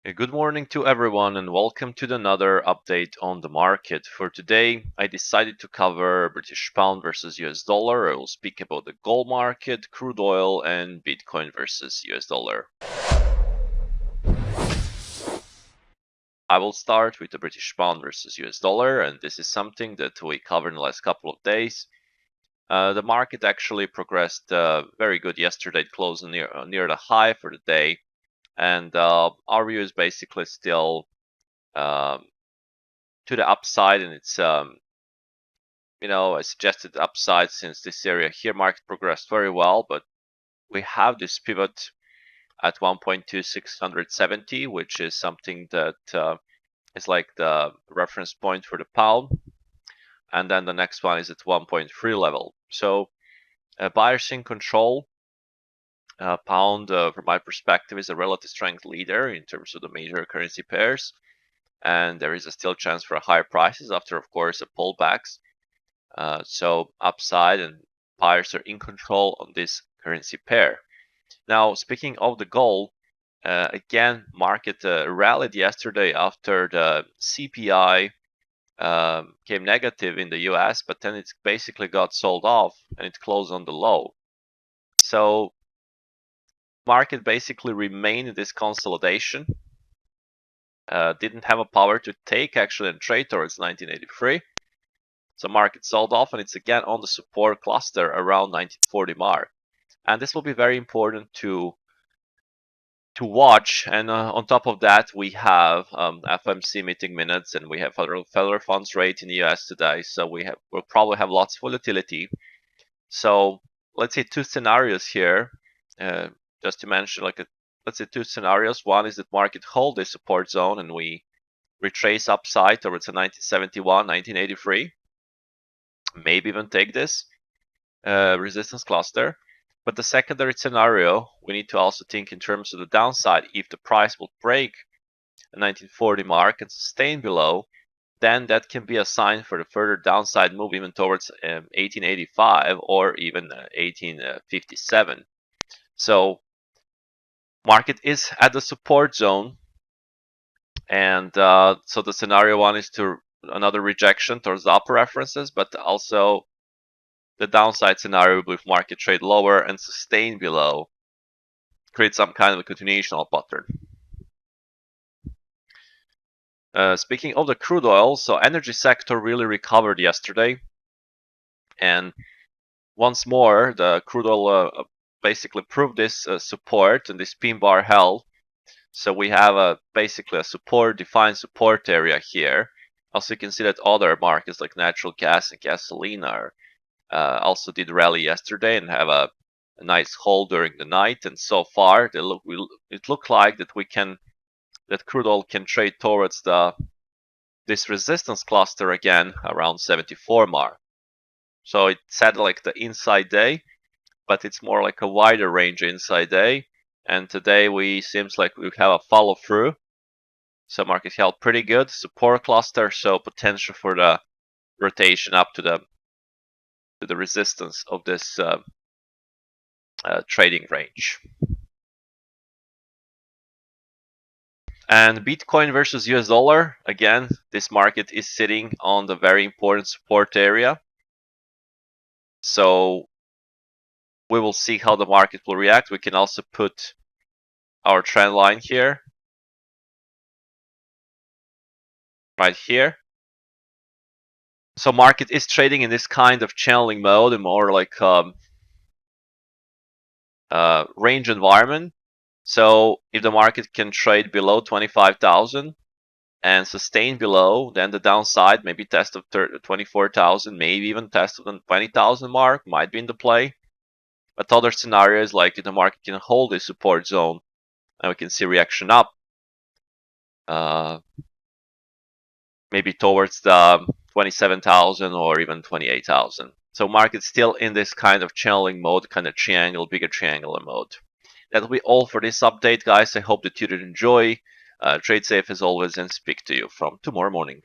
Good morning to everyone and welcome to another update on the market. For today, I decided to cover British pound versus US dollar. I will speak about the gold market, crude oil, and Bitcoin versus US dollar. I will start with the British pound versus US dollar, and this is something that we covered in the last couple of days. The market actually progressed very good yesterday. It closed near the high for the day, and our view is basically still um, to the upside, and it's a suggested upside since this area here market progressed very well, but we have this pivot at 1.2670, which is something that is like the reference point for the pound, and then the next one is at 1.3 level. So buyers in control. Pound, from my perspective, is a relative strength leader in terms of the major currency pairs, and there is a still chance for higher prices after, of course, a pullbacks. So upside and buyers are in control on this currency pair. Now, speaking of the gold, again, market rallied yesterday after the CPI came negative in the US, but then it basically got sold off and it closed on the low. So market basically remained in this consolidation. Didn't have a power to take actually and trade towards 1983. So market sold off and it's again on the support cluster around 1940 mark. And this will be very important to watch. And on top of that, we have FOMC meeting minutes and we have federal funds rate in the US today. So we'll probably have lots of volatility. So let's say two scenarios here, just to mention let's say two scenarios. One is that market hold this support zone and we retrace upside towards a 1971, 1983. Maybe even take this resistance cluster. But the secondary scenario, we need to also think in terms of the downside. If the price will break the 1940 mark and sustain below, then that can be a sign for the further downside move even towards 1885 or even 1857. So market is at the support zone, and so the scenario one is to another rejection towards the upper references, but also the downside scenario with market trade lower and sustain below, create some kind of a continuational pattern. Speaking of the crude oil, so energy sector really recovered yesterday, and once more the crude oil basically proved this support, and this pin bar held. So we have basically a defined support area here. Also, you can see that other markets like natural gas and gasoline are also did rally yesterday and have a nice hold during the night. And so far, it looked like that crude oil can trade towards this resistance cluster again around 74 mark. So it said like the inside day, but it's more like a wider range inside day. And today seems like we have a follow through. So market held pretty good support cluster. So potential for the rotation up to the resistance of this trading range. And Bitcoin versus US dollar, again, this market is sitting on the very important support area. So we will see how the market will react. We can also put our trend line here, right here. So market is trading in this kind of channeling mode and more like range environment. So if the market can trade below 25,000 and sustain below, then the downside, maybe test of 24,000, maybe even test of the 20,000 mark might be in the play. But other scenarios, like if the market can hold this support zone and we can see reaction up, maybe towards the 27,000 or even 28,000. So market's still in this kind of channeling mode, kind of bigger triangular mode. That'll be all for this update, guys. I hope that you did enjoy. Trade safe as always and speak to you from tomorrow morning.